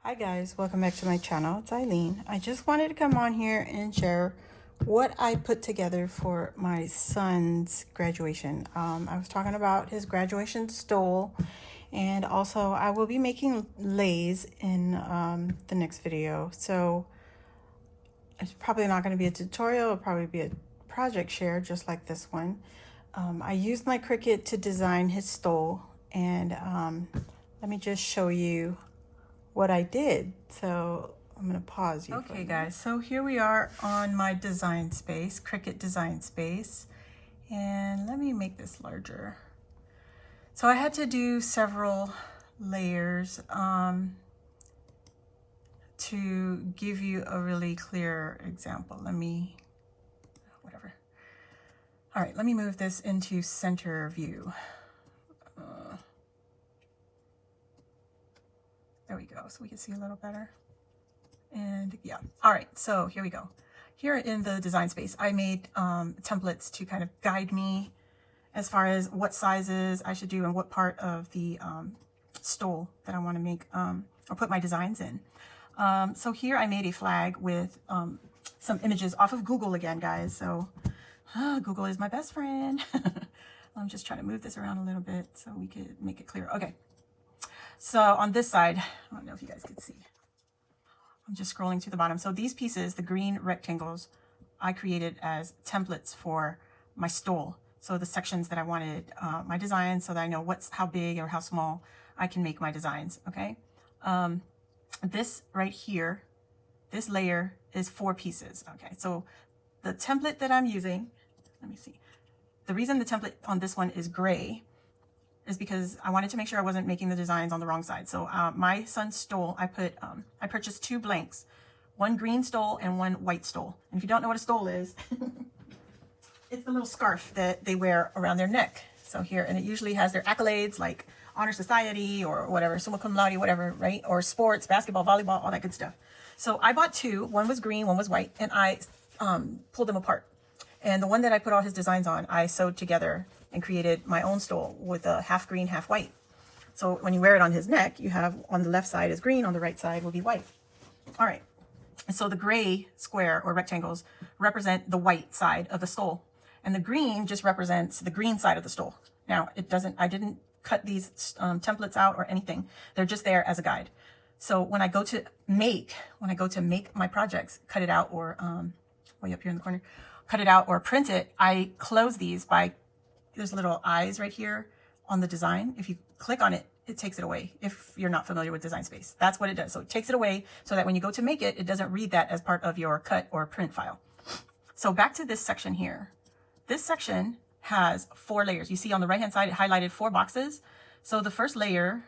Hi guys, welcome back to my channel. It's Eileen. I just wanted to come on here and share what I put together for my son's graduation. I was talking about his graduation stole, and also I will be making lays in the next video. So it's probably not going to be a tutorial, it'll probably be a project share just like this one. I used my Cricut to design his stole, and let me just show you what I did. So I'm gonna pause you. Okay guys, so here we are on my design space, Cricut design space. And let me make this larger. So I had to do several layers to give you a really clear example. Whatever. All right, let me move this into center view. There we go, so we can see a little better. And yeah, all right, so here we go. Here in the design space, I made templates to kind of guide me as far as what sizes I should do and what part of the stole that I want to make or put my designs in. So here I made a flag with some images off of Google again, guys. So Google is my best friend. I'm just trying to move this around a little bit so we could make it clear. Okay. So on this side, I don't know if you guys can see. I'm just scrolling to the bottom. So these pieces, the green rectangles, I created as templates for my stole. So the sections that I wanted my designs, so that I know how big or how small I can make my designs, okay? This right here, this layer is 4 pieces, okay? So the template that I'm using, let me see. The reason the template on this one is gray is because I wanted to make sure I wasn't making the designs on the wrong side. So my son's stole, I purchased 2 blanks, one green stole and one white stole. And if you don't know what a stole is, it's the little scarf that they wear around their neck. So here, and it usually has their accolades like honor society or whatever, summa cum laude, whatever, right? Or sports, basketball, volleyball, all that good stuff. So I bought 2, one was green, one was white, and I pulled them apart. And the one that I put all his designs on, I sewed together and created my own stole with a half green, half white. So when you wear it on his neck, you have on the left side is green, on the right side will be white. All right. And so the gray square or rectangles represent the white side of the stole. And the green just represents the green side of the stole. Now I didn't cut these templates out or anything. They're just there as a guide. So when I go to make my projects, cut it out or way up here in the corner, cut it out or print it, I close these by, there's little eyes right here on the design. If you click on it, it takes it away. If you're not familiar with Design Space, that's what it does. So it takes it away so that when you go to make it, it doesn't read that as part of your cut or print file. So back to this section here. This section has 4 layers. You see on the right hand side, it highlighted 4 boxes. So the first layer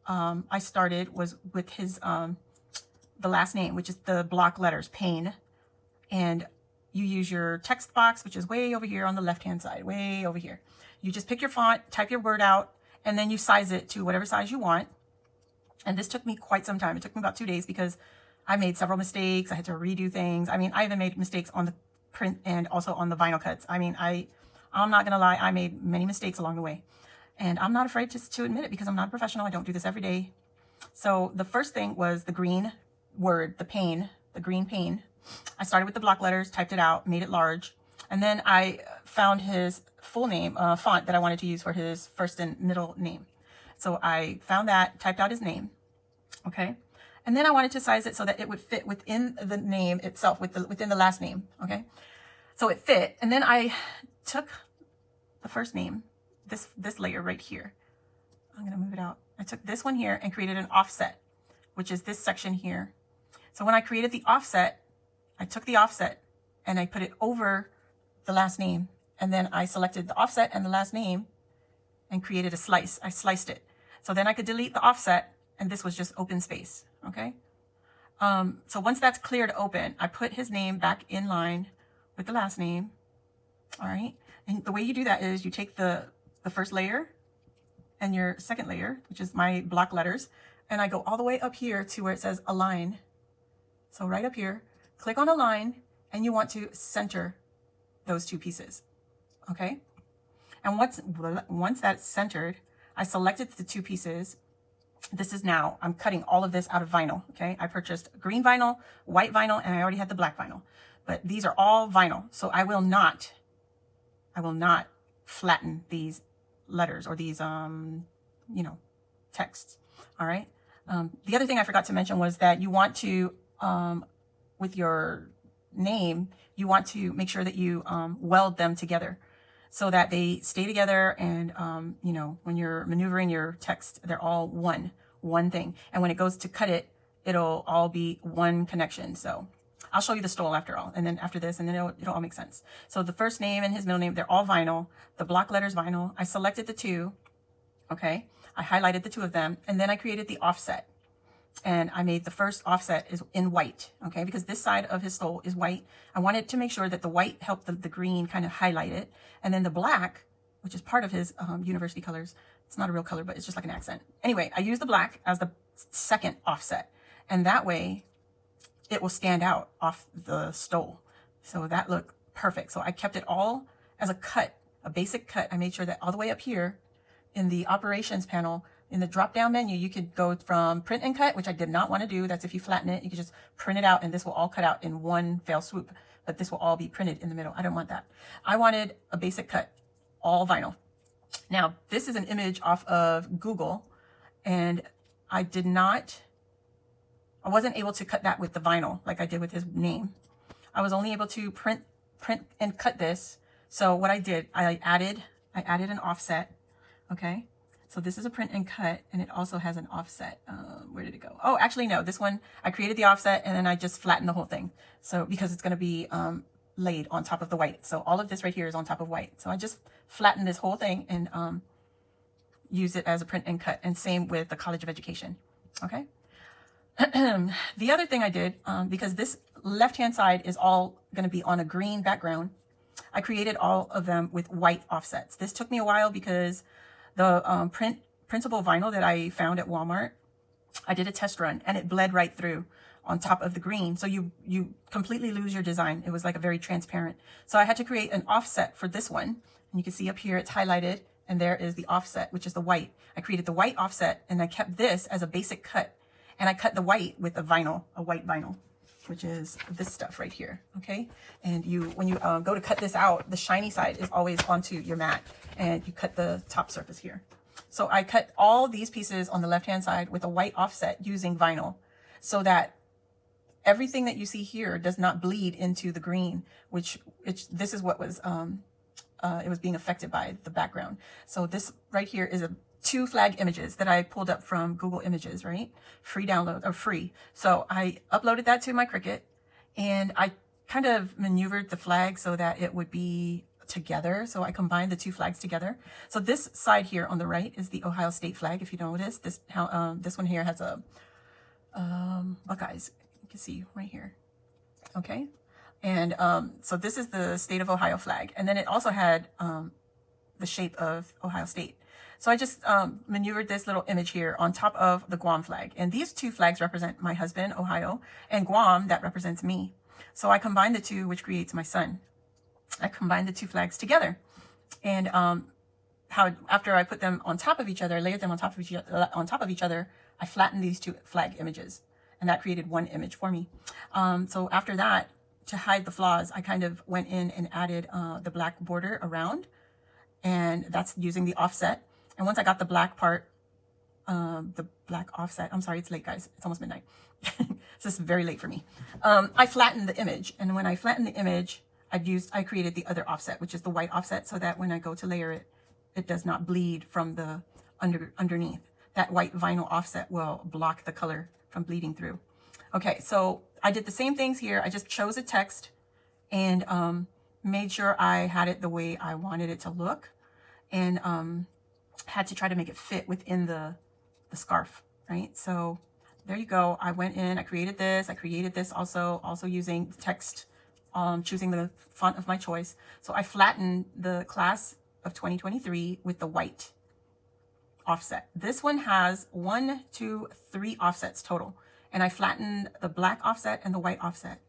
I started was with his the last name, which is the block letters, Payne. And you use your text box, which is way over here on the left-hand side, way over here. You just pick your font, type your word out, and then you size it to whatever size you want. And this took me quite some time. It took me about 2 days because I made several mistakes. I had to redo things. I mean, I even made mistakes on the print and also on the vinyl cuts. I mean, I'm not gonna lie, I made many mistakes along the way. And I'm not afraid to admit it because I'm not a professional. I don't do this every day. So the first thing was the green word, the Payne, the green Payne. I started with the block letters, typed it out, made it large. And then I found his full name, font that I wanted to use for his first and middle name. So I found that, typed out his name, okay? And then I wanted to size it so that it would fit within the name itself, within the last name, okay? So it fit. And then I took the first name, this layer right here. I'm gonna move it out. I took this one here and created an offset, which is this section here. So when I created the offset, I took the offset and I put it over the last name. And then I selected the offset and the last name and created a slice. I sliced it. So then I could delete the offset and this was just open space, okay? So once that's cleared open, I put his name back in line with the last name, all right? And the way you do that is you take the first layer and your second layer, which is my block letters, and I go all the way up here to where it says align. So right up here, click on align, and you want to center those 2 pieces, okay? And once that's centered, I selected the 2 pieces this is now, I'm cutting all of this out of vinyl, okay? I purchased green vinyl, white vinyl, and I already had the black vinyl. But these are all vinyl, so I will not flatten these letters or these, you know, texts, all right? The other thing I forgot to mention was that you want to, with your name, you want to make sure that you weld them together so that they stay together, and you know, when you're maneuvering your text, they're all one thing. And when it goes to cut it, it'll all be one connection. So I'll show you the stole after all, and then after this, and then it'll all make sense. So the first name and his middle name, they're all vinyl. The block letters vinyl. I selected the two, okay? I highlighted the two of them, and then I created the offset. And I made the first offset is in white, okay? Because this side of his stole is white. I wanted to make sure that the white helped the green kind of highlight it. And then the black, which is part of his university colors, it's not a real color, but it's just like an accent. Anyway, I used the black as the second offset. And that way, it will stand out off the stole. So that looked perfect. So I kept it all as a cut, a basic cut. I made sure that all the way up here in the operations panel, in the drop-down menu, you could go from print and cut, which I did not want to do. That's if you flatten it, you could just print it out, and this will all cut out in one fell swoop. But this will all be printed in the middle. I don't want that. I wanted a basic cut, all vinyl. Now, this is an image off of Google, and I wasn't able to cut that with the vinyl like I did with his name. I was only able to print and cut this. So what I did, I added an offset, okay? So this is a print and cut, and it also has an offset. Where did it go? Oh, actually, no. This one, I created the offset, and then I just flattened the whole thing. So because it's going to be laid on top of the white. So all of this right here is on top of white. So I just flattened this whole thing and use it as a print and cut. And same with the College of Education. Okay. The other thing I did, because this left-hand side is all going to be on a green background, I created all of them with white offsets. This took me a while because the printable vinyl that I found at Walmart, I did a test run and it bled right through on top of the green. So you completely lose your design. It was like a very transparent. So I had to create an offset for this one. And you can see up here, it's highlighted, and there is the offset, which is the white. I created the white offset, and I kept this as a basic cut. And I cut the white with a vinyl, a white vinyl, which is this stuff right here, okay? And when you go to cut this out, the shiny side is always onto your mat, and you cut the top surface here. So I cut all these pieces on the left-hand side with a white offset using vinyl, so that everything that you see here does not bleed into the green, this is what was, it was being affected by the background. So this right here is two flag images that I pulled up from Google Images, right? Free download, or free. So I uploaded that to my Cricut, and I kind of maneuvered the flag so that it would be together. So I combined the two flags together. So this side here on the right is the Ohio State flag. If you notice, this one here has a Buckeyes. You can see right here. Okay. And so this is the state of Ohio flag. And then it also had the shape of Ohio State. So I just maneuvered this little image here on top of the Guam flag. And these two flags represent my husband, Ohio, and Guam, that represents me. So I combined the two, which creates my son. I combined the two flags together. And after I put them on top of each other, layered them on top of each other, I flattened these two flag images. And that created one image for me. So after that, to hide the flaws, I kind of went in and added the black border around. And that's using the offset. And once I got the black part, the black offset, I'm sorry, it's late, guys. It's almost midnight. So this is very late for me. I flattened the image. And when I flattened the image, I created the other offset, which is the white offset, so that when I go to layer it, it does not bleed from the underneath. That white vinyl offset will block the color from bleeding through. Okay, so I did the same things here. I just chose a text and made sure I had it the way I wanted it to look. And had to try to make it fit within the scarf, right? So there you go. I went in, I created this also using text, choosing the font of my choice. So I flattened the class of 2023 with the white offset. This one has 1, 2, 3 offsets total. And I flattened the black offset and the white offset.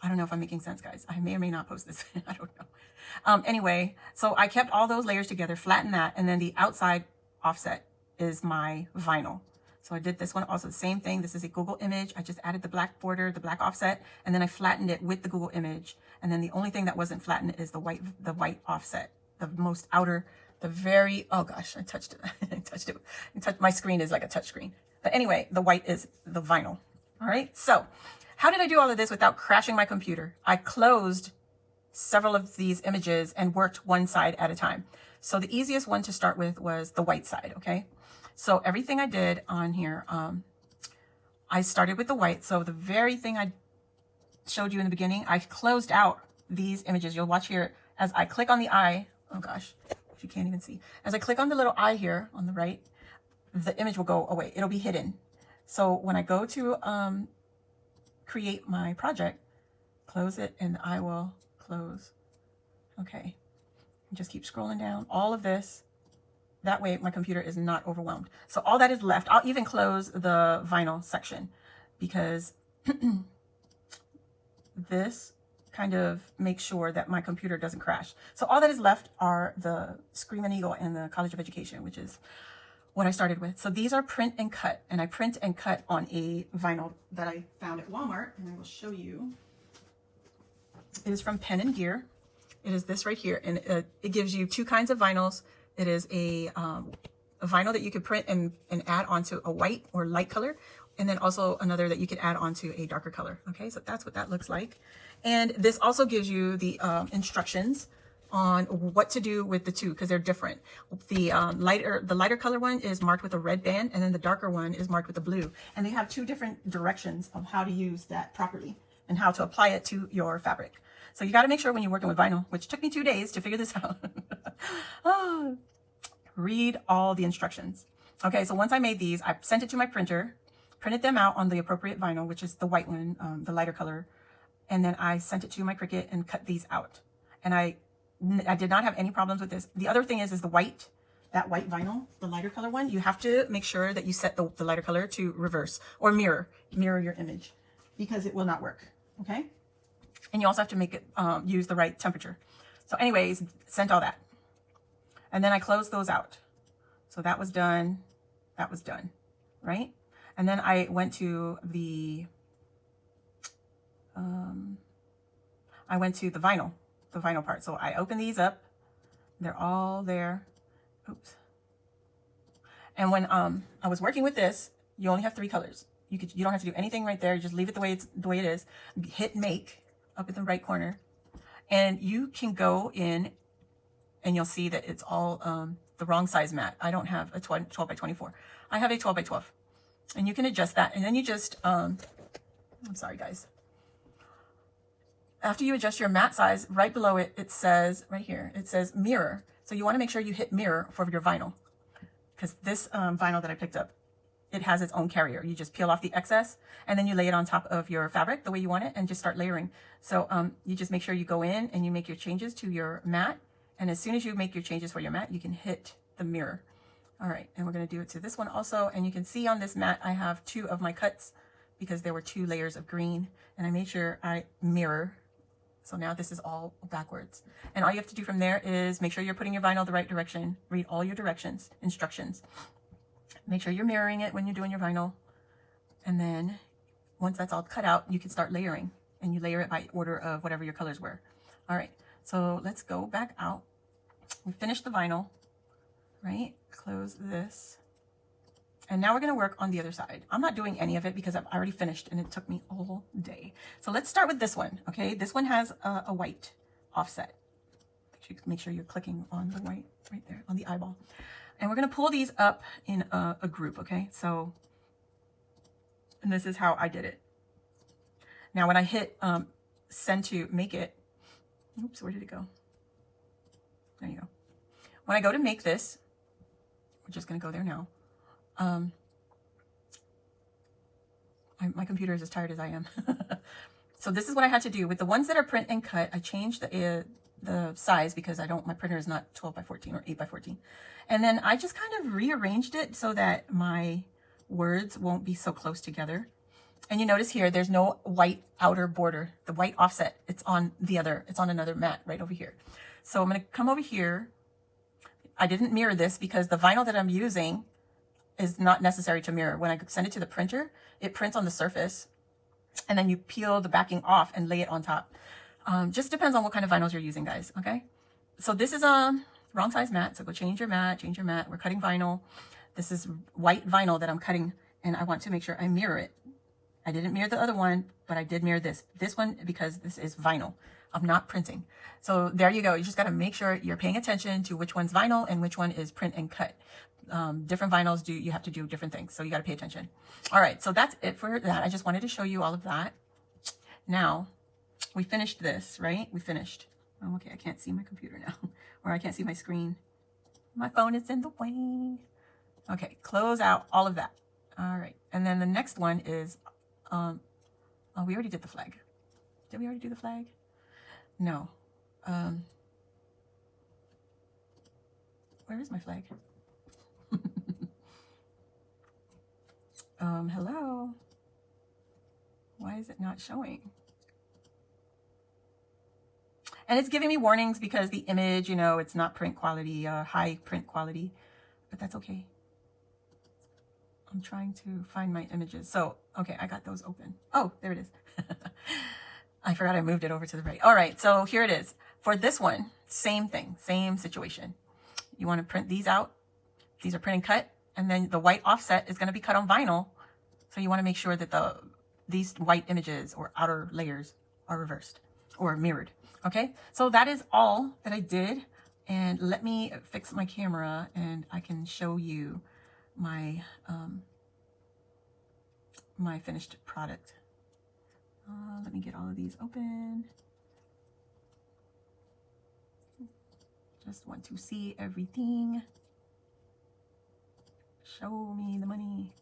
I don't know if I'm making sense, guys. I may or may not post this. I don't know. Anyway, so I kept all those layers together, flattened that, and then the outside offset is my vinyl. So I did this one also, the same thing. This is a Google image. I just added the black border, the black offset, and then I flattened it with the Google image. And then the only thing that wasn't flattened is the white offset, the most outer, the very, oh gosh, I touched it. I touched it. My screen is like a touch screen. But anyway, the white is the vinyl. All right. So how did I do all of this without crashing my computer? I closed several of these images and worked one side at a time. So the easiest one to start with was the white side. Okay. So everything I did on here, I started with the white. So the very thing I showed you in the beginning, I closed out these images. You'll watch here as I click on the eye. Oh gosh, you can't even see. As I click on the little eye here on the right, the image will go away. It'll be hidden. So when I go to create my project, close it, and I will close. Okay. Just keep scrolling down all of this. That way my computer is not overwhelmed. So all that is left, I'll even close the vinyl section because this kind of makes sure that my computer doesn't crash. So all that is left are the Screaming Eagle and the College of Education, which is what I started with. So these are print and cut, and I print and cut on a vinyl that I found at Walmart, and I will show you. It is from Pen and Gear. It is this right here, and it gives you two kinds of vinyls. It is a vinyl that you could print and add onto a white or light color, and then also another that you could add onto a darker color. Okay, so that's what that looks like. And this also gives you the instructions on what to do with the two, because they're different. The lighter color one is marked with a red band, and then the darker one is marked with a blue. And they have two different directions of how to use that properly and how to apply it to your fabric. So you got to make sure when you're working with vinyl, which took me 2 days to figure this out. Oh, read all the instructions. Okay, so once I made these, I sent it to my printer, printed them out on the appropriate vinyl, which is the white one, the lighter color. And then I sent it to my Cricut and cut these out. And I did not have any problems with this. The other thing is the white, that white vinyl, the lighter color one, you have to make sure that you set the lighter color to reverse or mirror your image, because it will not work. Okay. And you also have to make it use the right temperature. So anyways, sent all that. And then I closed those out. So that was done. That was done. Right. And then I went to the vinyl part. So I opened these up. They're all there. Oops. And when I was working with this, you only have 3 colors. You don't have to do anything right there. You just leave it the way it is. Hit make up in the right corner, and you can go in and you'll see that it's all the wrong size mat. I don't have a 12 by 24. I have a 12 by 12, and you can adjust that. And then you just I'm sorry guys. After you adjust your mat size, right below it, it says right here, it says mirror. So you want to make sure you hit mirror for your vinyl, because this vinyl that I picked up, it has its own carrier. You just peel off the excess and then you lay it on top of your fabric the way you want it and just start layering. So you just make sure you go in and you make your changes to your mat. And as soon as you make your changes for your mat, you can hit the mirror. All right, and we're going to do it to this one also. And you can see on this mat, I have 2 of my cuts because there were 2 layers of green, and I made sure I mirror. So now this is all backwards. And all you have to do from there is make sure you're putting your vinyl the right direction. Read all your instructions. Make sure you're mirroring it when you're doing your vinyl. And then once that's all cut out, you can start layering, and you layer it by order of whatever your colors were. All right, so let's go back out. We finished the vinyl, right? Close this. And now we're going to work on the other side. I'm not doing any of it because I've already finished and it took me all day. So let's start with this one. Okay, this one has a white offset. Make sure you're clicking on the white right there on the eyeball. And we're going to pull these up in a group. Okay, so, and this is how I did it. Now when I hit send to make it, oops, where did it go? There you go. When I go to make this, we're just going to go there now. My computer is as tired as I am. So this is what I had to do with the ones that are print and cut. I changed the size because my printer is not 12 by 14 or 8 by 14. And then I just kind of rearranged it so that my words won't be so close together. And you notice here, there's no white outer border, the white offset. It's on another mat right over here. So I'm going to come over here. I didn't mirror this because the vinyl that I'm using is not necessary to mirror. When I send it to the printer, it prints on the surface, and then you peel the backing off and lay it on top. Just depends on what kind of vinyls you're using, guys. Okay. So this is a wrong size mat. So go change your mat, change your mat. We're cutting vinyl. This is white vinyl that I'm cutting, and I want to make sure I mirror it. I didn't mirror the other one, but I did mirror this one because this is vinyl. I'm not printing. So there you go. You just got to make sure you're paying attention to which one's vinyl and which one is print and cut. Different vinyls you have to do different things. So you got to pay attention. All right. So that's it for that. I just wanted to show you all of that. Now we finished this, right? We finished. Oh, okay. I can't see my computer now, or I can't see my screen. My phone is in the way. Okay. Close out all of that. All right. And then the next one is, oh, we already did the flag. Did we already do the flag? No. Where is my flag? Hello? Why is it not showing? And it's giving me warnings because the image, you know, it's not print quality, high print quality, but that's okay. I'm trying to find my images. So, okay, I got those open. Oh, there it is. I forgot I moved it over to the right. All right, so here it is. For this one, same thing, same situation. You want to print these out. These are print and cut, and then the white offset is going to be cut on vinyl. So you want to make sure that these white images or outer layers are reversed or mirrored. Okay, so that is all that I did. And let me fix my camera and I can show you my my finished product. Let me get all of these open. Just want to see everything. Show me the money.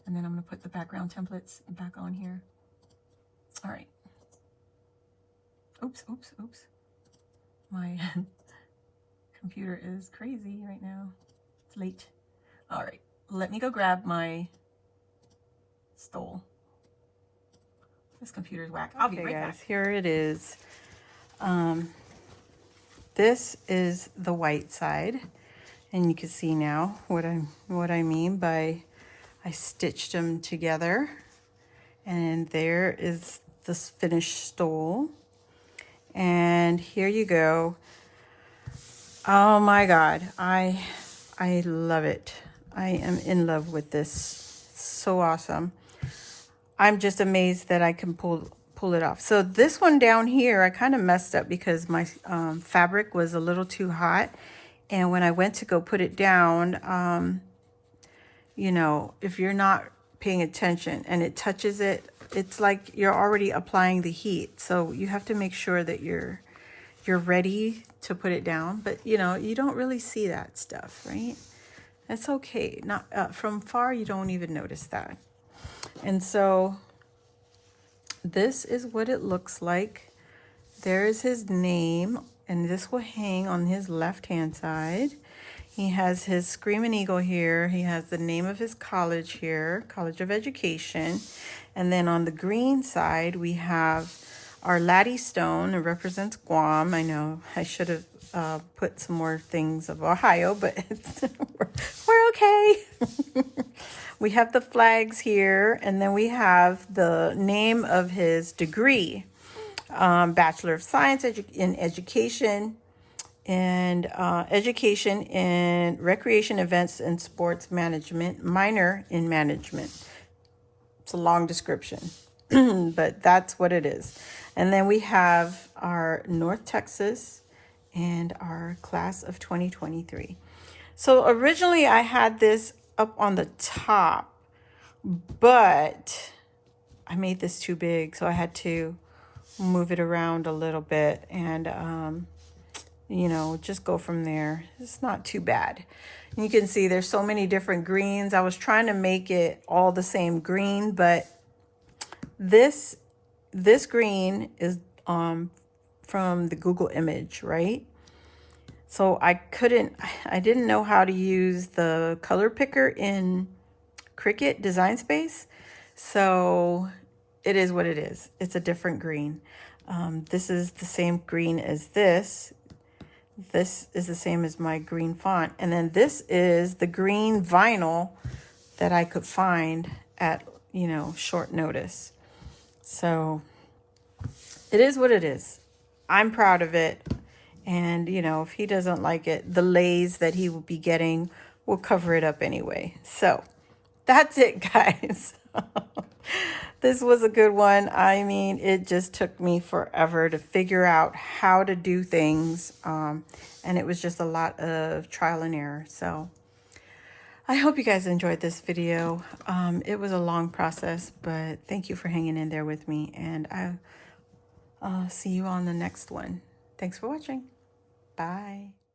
And then I'm going to put the background templates back on here. All right. Oops, oops, oops. My computer is crazy right now. It's late. All right. Let me go grab my stole. This computer's whack. I'll be right back. Here it is. This is the white side, and you can see now what I mean by I stitched them together, and there is this finished stole. And here you go. Oh my God, I love it. I am in love with this. So awesome. I'm just amazed that I can pull it off. So this one down here, I kind of messed up because my fabric was a little too hot. And when I went to go put it down, you know, if you're not paying attention and it touches it, it's like you're already applying the heat. So you have to make sure that you're ready to put it down. But, you know, you don't really see that stuff, right? That's okay. Not from far, you don't even notice that. And so this is what it looks like. There's his name, and this will hang on his left-hand side. He has his Screaming Eagle here. He has the name of his college here, College of Education. And then on the green side, we have our Laddie Stone. It represents Guam. I know I should have put some more things of Ohio, but we're okay. We have the flags here, and then we have the name of his degree, Bachelor of Science in Education, and Education in Recreation, Events, and Sports Management, minor in Management. It's a long description, but that's what it is. And then we have our North Texas and our class of 2023. So originally I had this up on the top, but I made this too big, so I had to move it around a little bit and you know, just go from there. It's not too bad. And you can see there's so many different greens. I was trying to make it all the same green, but this green is from the Google image, right? So I didn't know how to use the color picker in Cricut Design Space. So it is what it is. It's a different green. This is the same green as this. This is the same as my green font. And then this is the green vinyl that I could find at, you know, short notice. So it is what it is. I'm proud of it. And, you know, if he doesn't like it, the lays that he will be getting will cover it up anyway. So that's it, guys. This was a good one. I mean, it just took me forever to figure out how to do things. And it was just a lot of trial and error. So I hope you guys enjoyed this video. It was a long process, but thank you for hanging in there with me. And I'll see you on the next one. Thanks for watching. Bye.